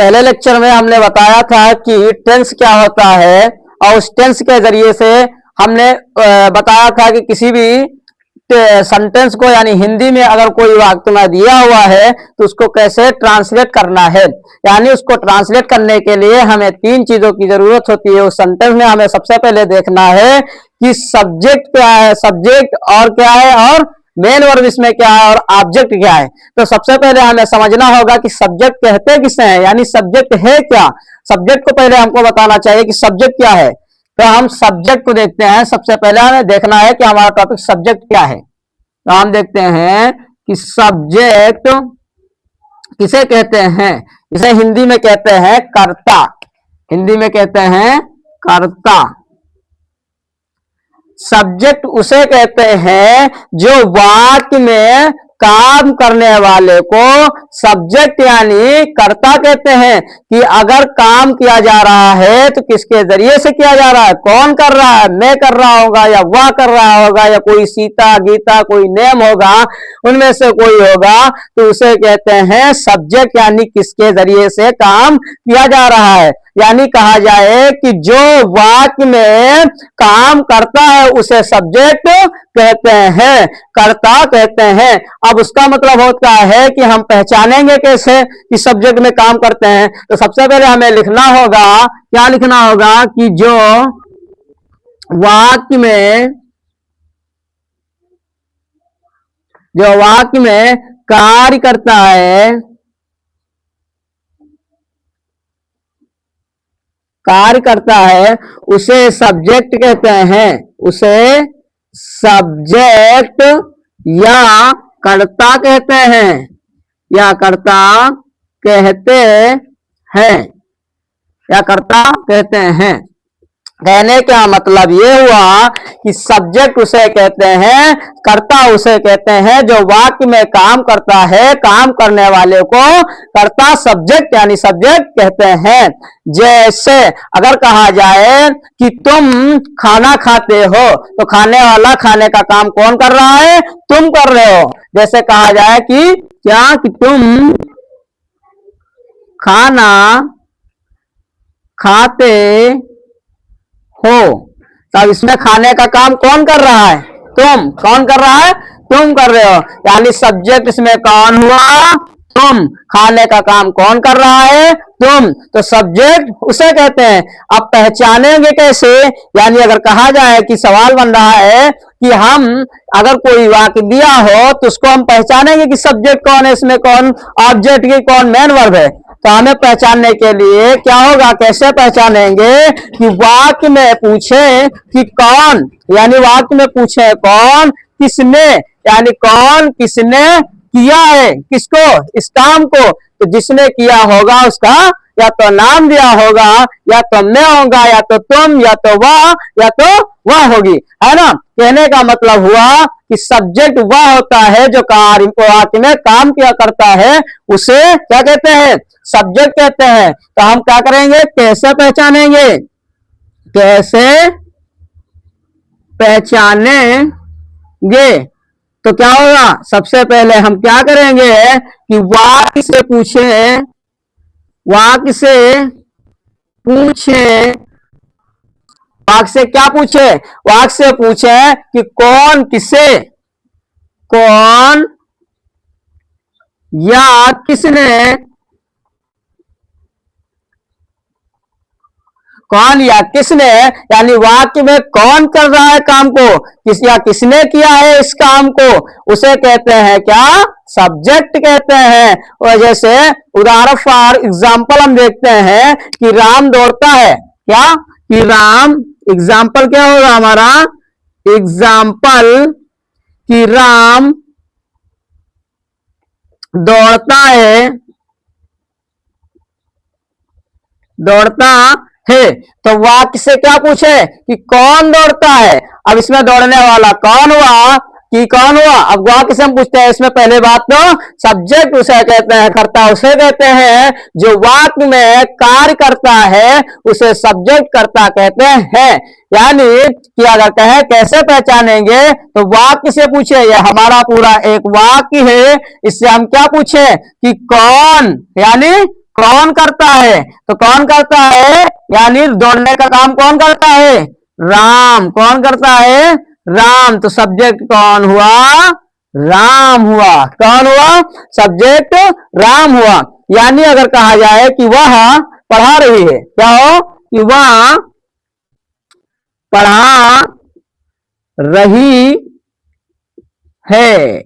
पहले लेक्चर में हमने बताया था कि टेंस क्या होता है और उस टेंस के जरिए से हमने बताया था कि किसी भी सेंटेंस को यानी हिंदी में अगर कोई वाक्य में दिया हुआ है तो उसको कैसे ट्रांसलेट करना है। यानी उसको ट्रांसलेट करने के लिए हमें तीन चीजों की जरूरत होती है। उस सेंटेंस में हमें सबसे पहले देखना है कि सब्जेक्ट क्या है, सब्जेक्ट और क्या है, और मेन वर्ब इसमें क्या है, और ऑब्जेक्ट क्या है। तो सबसे पहले हमें समझना होगा कि सब्जेक्ट कहते किसे हैं, यानी सब्जेक्ट है क्या। सब्जेक्ट को पहले हमको बताना चाहिए कि सब्जेक्ट क्या है। तो हम सब्जेक्ट को देखते हैं। सबसे पहले हमें देखना है कि हमारा टॉपिक सब्जेक्ट क्या है। तो हम देखते हैं कि सब्जेक्ट किसे कहते हैं। इसे हिंदी में कहते हैं कर्ता। हिंदी में कहते हैं कर्ता। सब्जेक्ट उसे कहते हैं जो वाक्य में काम करने वाले को सब्जेक्ट यानी कर्ता कहते हैं। कि अगर काम किया जा रहा है तो किसके जरिए से किया जा रहा है, कौन कर रहा है, मैं कर रहा होगा या वह कर रहा होगा या कोई सीता गीता कोई नेम होगा, उनमें से कोई होगा, तो उसे कहते हैं सब्जेक्ट। यानी किसके जरिए से काम किया जा रहा है। यानी कहा जाए कि जो वाक्य में काम करता है उसे सब्जेक्ट कहते हैं, कर्ता कहते हैं। अब उसका मतलब होता है कि हम पहचानेंगे कैसे कि सब्जेक्ट में काम करते हैं। तो सबसे पहले हमें लिखना होगा, क्या लिखना होगा कि जो वाक्य में कार्य करता है, कार्य करता है उसे सब्जेक्ट कहते हैं। उसे सब्जेक्ट या कर्ता कहते हैं, या कर्ता कहते हैं, या कर्ता कहते हैं। कहने का मतलब ये हुआ कि सब्जेक्ट उसे कहते हैं, कर्ता उसे कहते हैं जो वाक्य में काम करता है। काम करने वाले को कर्ता सब्जेक्ट यानी सब्जेक्ट कहते हैं। जैसे अगर कहा जाए कि तुम खाना खाते हो तो खाने वाला खाने का काम कौन कर रहा है, तुम कर रहे हो। जैसे कहा जाए कि क्या कि तुम खाना खाते हो, तब इसमें खाने का काम कौन कर रहा है, तुम। कौन कर रहा है, तुम कर रहे हो। यानी सब्जेक्ट इसमें कौन हुआ, तुम। खाने का काम कौन कर रहा है, तुम। तो सब्जेक्ट उसे कहते हैं। अब पहचानेंगे कैसे, यानी अगर कहा जाए कि सवाल बन रहा है कि हम अगर कोई वाक्य दिया हो तो उसको हम पहचानेंगे कि सब्जेक्ट कौन है, इसमें कौन ऑब्जेक्ट की कौन मेन वर्ब है। तो हमें पहचानने के लिए क्या होगा, कैसे पहचानेंगे कि वाक्य में पूछे कि कौन, यानी वाक्य में पूछे कौन, किसने, यानी कौन किसने किया है, किसको, इस काम को। तो जिसने किया होगा उसका या तो नाम दिया होगा, या तो मैं होगा, या तो तुम, या तो वह होगी, है ना। कहने का मतलब हुआ कि सब्जेक्ट वह होता है जो वाक्य में काम किया करता है, उसे क्या कहते हैं, सब्जेक्ट कहते हैं। तो हम क्या करेंगे, कैसे पहचानेंगे, कैसे पहचानेंगे। तो क्या होगा, सबसे पहले हम क्या करेंगे कि वाक्य से पूछे, वाक्य से पूछे, वाक्य से क्या पूछे, वाक्य से पूछे कि कौन किसे, कौन या किसने, कौन या किसने, यानी वाक्य में कौन कर रहा है काम को, किस या किसने किया है इस काम को, उसे कहते हैं क्या, सब्जेक्ट कहते हैं। और जैसे उदाहरण फॉर एग्जाम्पल हम देखते हैं कि राम दौड़ता है, क्या कि राम, एग्जाम्पल क्या होगा हमारा, एग्जाम्पल कि राम दौड़ता है, दौड़ता है। तो वाक्य से क्या पूछे कि कौन दौड़ता है। अब इसमें दौड़ने वाला कौन हुआ, कि कौन हुआ। अब वाक्य से हम पूछते हैं, इसमें पहले बात तो सब्जेक्ट उसे कहते हैं, कर्ता उसे कहते हैं जो वाक्य में कार्य करता है, उसे सब्जेक्ट कर्ता कहते हैं। यानी कि अगर कहे कैसे पहचानेंगे तो वाक्य से पूछे, यह हमारा पूरा एक वाक्य है, इससे हम क्या पूछे कि कौन, यानी कौन करता है, तो कौन करता है, यानी दौड़ने का काम कौन करता है, राम। कौन करता है, राम। तो सब्जेक्ट कौन हुआ, राम हुआ। कौन हुआ, सब्जेक्ट राम हुआ। यानी अगर कहा जाए कि वह पढ़ा रही है, क्या हो, कि वह पढ़ा रही है।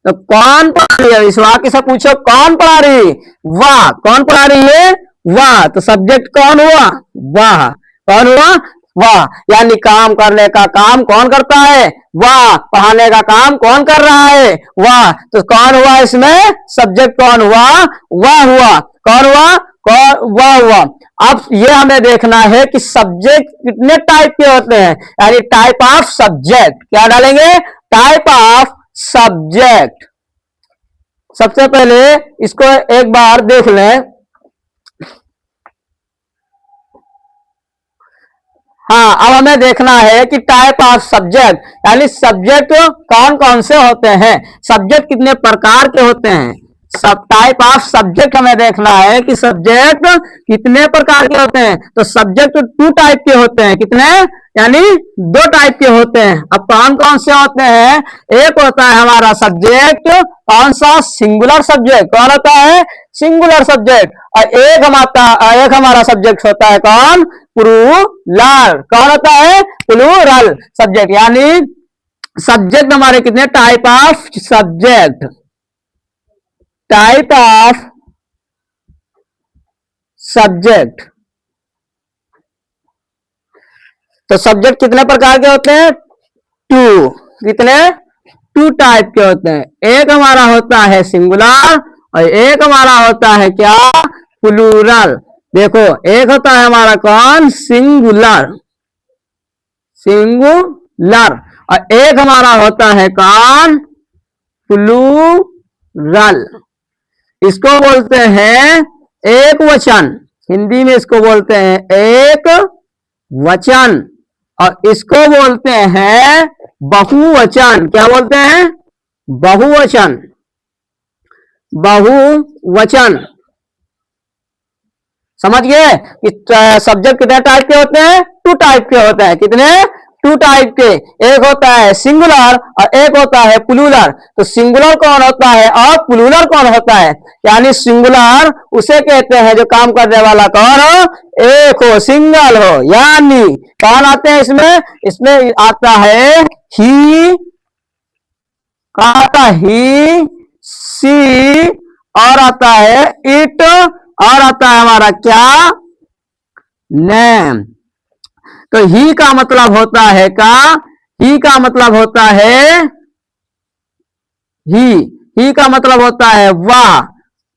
तो कौन पढ़ा रही है, इस वाक्य से पूछो कौन पढ़ा रही है, वाह। कौन पढ़ा रही है, वाह। तो सब्जेक्ट कौन हुआ, वाह। कौन हुआ, वाह। यानी काम करने का काम कौन करता है, वाह। पढ़ाने का काम कौन कर रहा है, वाह। तो कौन हुआ इसमें, सब्जेक्ट कौन हुआ, वाह हुआ। कौन हुआ, कौन, वाह हुआ। अब ये हमें देखना है कि सब्जेक्ट कितने टाइप के होते हैं, यानी टाइप ऑफ सब्जेक्ट। क्या डालेंगे, टाइप ऑफ सब्जेक्ट। सबसे पहले इसको एक बार देख लें। हाँ, अब हमें देखना है कि टाइप ऑफ सब्जेक्ट, यानी सब्जेक्ट कौन कौन से होते हैं, सब्जेक्ट कितने प्रकार के होते हैं। सब टाइप ऑफ सब्जेक्ट हमें देखना है कि सब्जेक्ट कितने प्रकार के होते हैं। तो सब्जेक्ट टू टाइप के होते हैं, कितने, यानी दो टाइप के होते हैं। अब कौन कौन से होते हैं, एक होता है हमारा सब्जेक्ट, कौन सा, सिंगुलर सब्जेक्ट। कौन होता है, सिंगुलर सब्जेक्ट। और एक हमारा सब्जेक्ट होता है कौन, प्लूरल। कौन होता है, प्लूरल सब्जेक्ट। यानी सब्जेक्ट हमारे कितने, type of subject, type of subject. तो सब्जेक्ट कितने प्रकार के होते हैं, टू। कितने, टू टाइप के होते हैं। एक हमारा होता है सिंगुलर और एक हमारा होता है क्या, प्लूरल। देखो, एक होता है हमारा कौन, सिंगुलर, सिंगुलर। और एक हमारा होता है कौन, प्लूरल। इसको बोलते हैं एक वचन, हिंदी में इसको बोलते हैं एक वचन। और इसको बोलते हैं बहुवचन। क्या बोलते हैं, बहुवचन, बहुवचन। समझ गए कि सब्जेक्ट कितने टाइप के होते हैं, टू टाइप के होते हैं। कितने, टू टाइप के। एक होता है सिंगुलर और एक होता है प्लूरल। तो सिंगुलर कौन होता है और प्लूरल कौन होता है, यानी सिंगुलर उसे कहते हैं जो काम करने वाला कौन हो, एक हो, सिंगल हो। यानी कौन आते हैं इसमें, इसमें आता है ही, आता ही, सी, और आता है इट, और आता है हमारा क्या, नेम। तो ही का मतलब होता है का, ही का मतलब होता है ही का मतलब होता है वाह,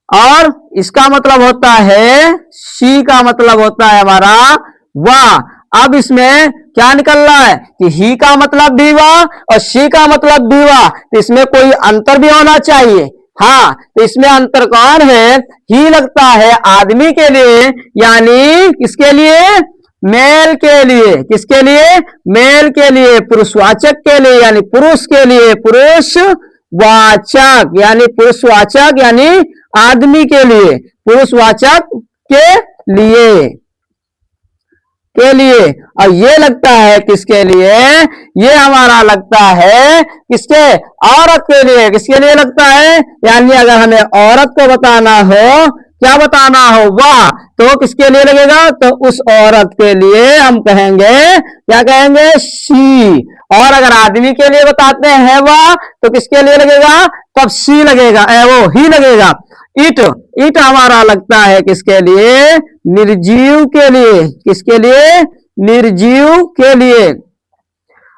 और इसका मतलब होता है, शी का मतलब होता है हमारा वाह। अब इसमें क्या निकल रहा है कि ही का मतलब भी वाह और शी का मतलब भी वाह। तो इसमें कोई अंतर भी होना चाहिए। हाँ, तो इसमें अंतर कौन है, ही लगता है आदमी के लिए, यानी किसके लिए, मेल के लिए। किसके लिए, मेल के लिए, पुरुषवाचक के लिए, यानी पुरुष के लिए, पुरुषवाचक, यानी पुरुषवाचक, यानी आदमी के लिए, पुरुषवाचक के लिए, के लिए। और ये लगता है किसके लिए, ये हमारा लगता है किसके, औरत के लिए। किसके लिए लगता है, यानी अगर हमें औरत को बताना हो, क्या बताना हो, वाह, तो किसके लिए लगेगा, तो उस औरत के लिए हम कहेंगे, क्या कहेंगे, शी। और अगर आदमी के लिए बताते हैं वाह, तो किसके लिए लगेगा, तब शी लगेगा, वो ही लगेगा। इट, इट हमारा लगता है किसके लिए, निर्जीव के लिए। किसके लिए, निर्जीव के लिए।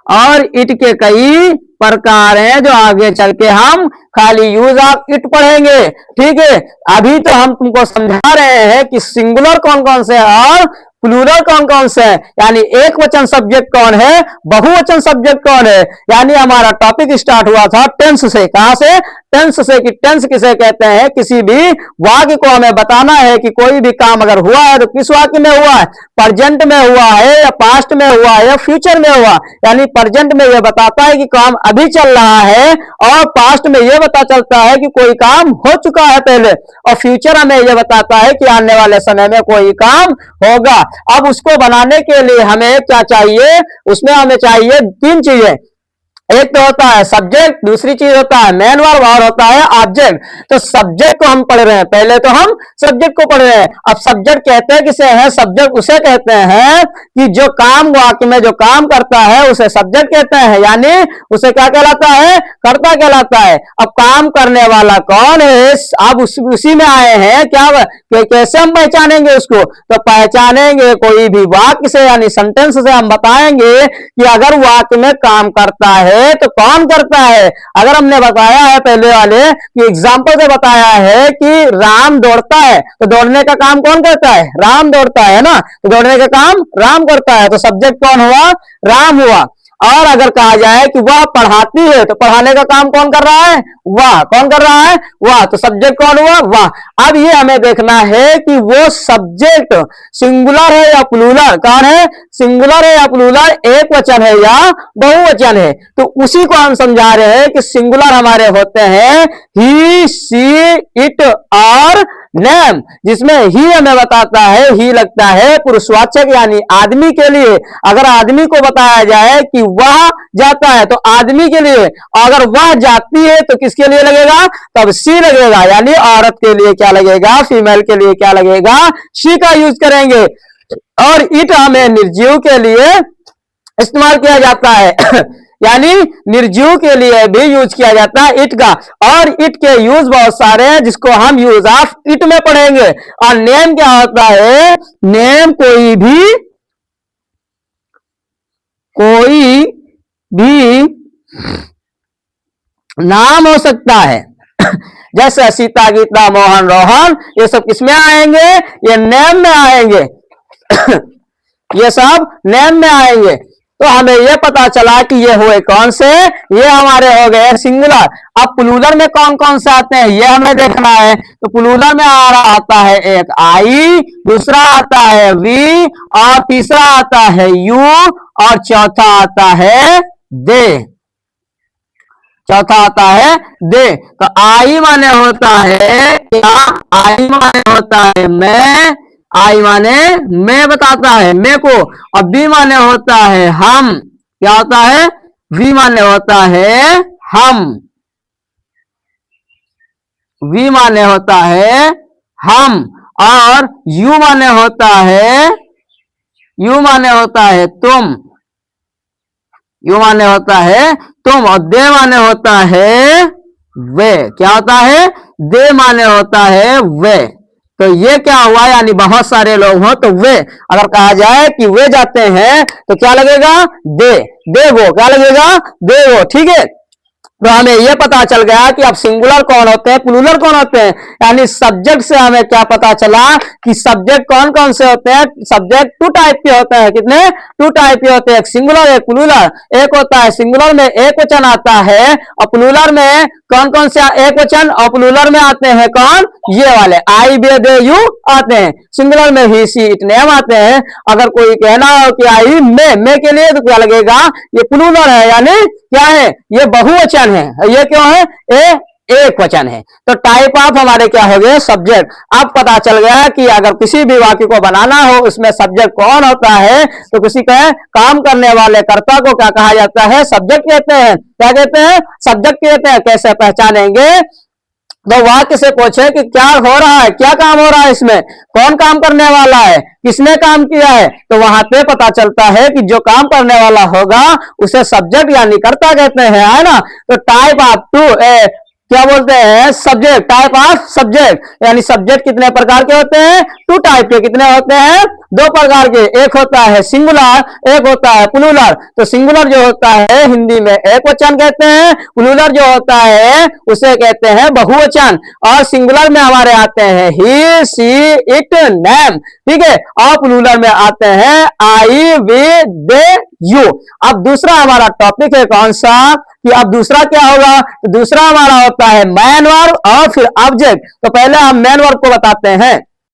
और इट के कई प्रकार हैं जो आगे चल के हम खाली यूज ऑफ इट पढ़ेंगे। ठीक है, अभी तो हम तुमको समझा रहे हैं कि सिंगुलर कौन कौन से और प्लूरल कौन कौन से है, यानी एक वचन सब्जेक्ट कौन है, बहुवचन सब्जेक्ट कौन है। यानी हमारा टॉपिक स्टार्ट हुआ था टेंस से। कहां से, टेंस से, कि टेंस किसे कहते हैं, किसी भी वाक्य को हमें बताना है कि कोई भी काम अगर हुआ है तो किस वाक्य में हुआ है, प्रेजेंट में हुआ है या पास्ट में हुआ है या फ्यूचर में हुआ। यानी प्रेजेंट में यह बताता है कि काम अभी चल रहा है, और पास्ट में यह पता चलता है कि कोई काम हो चुका है पहले, और फ्यूचर हमें यह बताता है कि आने वाले समय में कोई काम होगा। अब उसको बनाने के लिए हमें क्या चाहिए, उसमें हमें चाहिए तीन चीजें। एक तो होता है सब्जेक्ट, दूसरी चीज होता है मेन वर्ब, और होता है ऑब्जेक्ट। तो सब्जेक्ट को हम पढ़ रहे हैं, पहले तो हम सब्जेक्ट को पढ़ रहे हैं। अब सब्जेक्ट कहते हैं किसे है, सब्जेक्ट उसे कहते हैं कि जो काम वाक्य में जो काम करता है उसे सब्जेक्ट कहते हैं, यानी उसे क्या कहलाता है, कर्ता कहलाता है। अब काम करने वाला कौन है, अब उसी में आए हैं क्या, कैसे हम पहचानेंगे उसको, तो पहचानेंगे कोई भी वाक्य से, यानी सेंटेंस से हम बताएंगे कि अगर वाक्य में काम करता है तो कौन करता है। अगर हमने बताया है पहले वाले कि एग्जाम्पल से बताया है कि राम दौड़ता है, तो दौड़ने का काम कौन करता है, राम दौड़ता है ना, तो दौड़ने का काम राम करता है, तो सब्जेक्ट कौन हुआ, राम हुआ। और अगर कहा जाए कि वह पढ़ाती है, तो पढ़ाने का काम कौन कर रहा है, वह कौन कर रहा है, वह, तो सब्जेक्ट कौन हुआ, वह। अब ये हमें देखना है कि वो सब्जेक्ट सिंगुलर है या प्लूरल, कौन है, सिंगुलर है या प्लूरल, एक वचन है या बहुवचन है। तो उसी को हम समझा रहे हैं कि सिंगुलर हमारे होते हैं ही, सी, इट और नेम, जिसमें ही हमें बताता है, ही लगता है पुरुषवाचक यानी आदमी के लिए। अगर आदमी को बताया जाए कि वह जाता है तो आदमी के लिए, अगर वह जाती है तो किसके लिए लगेगा, तब सी लगेगा, यानी औरत के लिए क्या लगेगा, फीमेल के लिए क्या लगेगा, सी का यूज करेंगे। और इट हमें निर्जीव के लिए इस्तेमाल किया जाता है यानी निर्जीव के लिए भी यूज किया जाता है इट का, और इट के यूज बहुत सारे हैं जिसको हम यूज ऑफ इट में पढ़ेंगे। और नेम क्या होता है, नेम कोई भी नाम हो सकता है जैसे सीता, गीता, मोहन, रोहन, ये सब किसमें आएंगे, ये नेम में आएंगे ये सब नेम में आएंगे। तो हमें यह पता चला कि ये हुए कौन से, ये हमारे हो गए सिंगुलर। अब प्लूरल में कौन कौन से आते हैं ये हमें देखना है। तो प्लूरल में आता है एक आई, दूसरा आता है वी, और तीसरा आता है यू, और चौथा आता है दे, चौथा आता है दे। तो आई माने होता है क्या, आई माने होता है मैं, आई माने मैं बताता है मैं को, और बी माने होता है हम, क्या होता है, वी माने होता है हम, वी माने होता है हम, और यू माने होता है, यू माने होता है तुम, यू माने होता है तुम, और दे माने होता है वे, क्या होता है, दे माने होता है वे। तो ये क्या हुआ, यानी बहुत सारे लोग हो तो वे, अगर कहा जाए कि वे जाते हैं तो क्या लगेगा, दे वो, क्या लगेगा, दे वो, ठीक है। तो हमें यह पता चल गया कि अब सिंगुलर कौन होते हैं, प्लूरल कौन होते हैं। यानी सब्जेक्ट से हमें क्या पता चला कि सब्जेक्ट कौन कौन से होते हैं। सब्जेक्ट टू टाइप के होते हैं, कितने, टू टाइप के होते हैं, एक सिंगुलर एक प्लूरल। एक होता है सिंगुलर में एक वचन आता है, और प्लूरल में कौन कौन से एक वचन, और प्लूरल में आते हैं कौन, ये वाले आई, बे, दे, यू आते हैं। सिंगुलर में ही, सी, इट, नेम आते हैं। अगर कोई कहना हो कि आई मैं के लिए, तो क्या लगेगा, ये प्लूरल है, यानी क्या है, ये बहुवचन है, ये क्यों है, एक वचन है। तो टाइप ऑफ हमारे क्या हो गए, सब्जेक्ट। अब पता चल गया कि अगर किसी भी वाक्य को बनाना हो उसमें सब्जेक्ट कौन होता है, तो किसी का काम करने वाले कर्ता को क्या कहा जाता है, सब्जेक्ट कहते हैं। क्या कहते हैं, सब्जेक्ट कहते हैं। कैसे पहचानेंगे, तो वाक्य से पूछे कि क्या हो रहा है, क्या काम हो रहा है, इसमें कौन काम करने वाला है, किसने काम किया है, तो वहां पे पता चलता है कि जो काम करने वाला होगा उसे सब्जेक्ट यानी कर्ता कहते हैं, है ना। तो टाइप ऑफ टू क्या बोलते हैं, सब्जेक्ट, टाइप ऑफ सब्जेक्ट, यानी सब्जेक्ट कितने प्रकार के होते हैं, टू टाइप के। कितने होते हैं, दो प्रकार के, एक होता है सिंगुलर, एक होता है प्लूरल। तो सिंगुलर जो होता है हिंदी में एक वचन कहते हैं, प्लूरल जो होता है उसे कहते हैं बहुवचन। और सिंगुलर में हमारे आते हैं ही, सी, इट, नेम, ठीक है। और प्लूरल में आते हैं आई, वी, दे, यू। अब दूसरा हमारा टॉपिक है कौन सा, कि अब दूसरा क्या होगा, तो दूसरा हमारा होता है मैन वर्ब और फिर ऑब्जेक्ट। तो पहले हम मैन वर्ब को बताते हैं।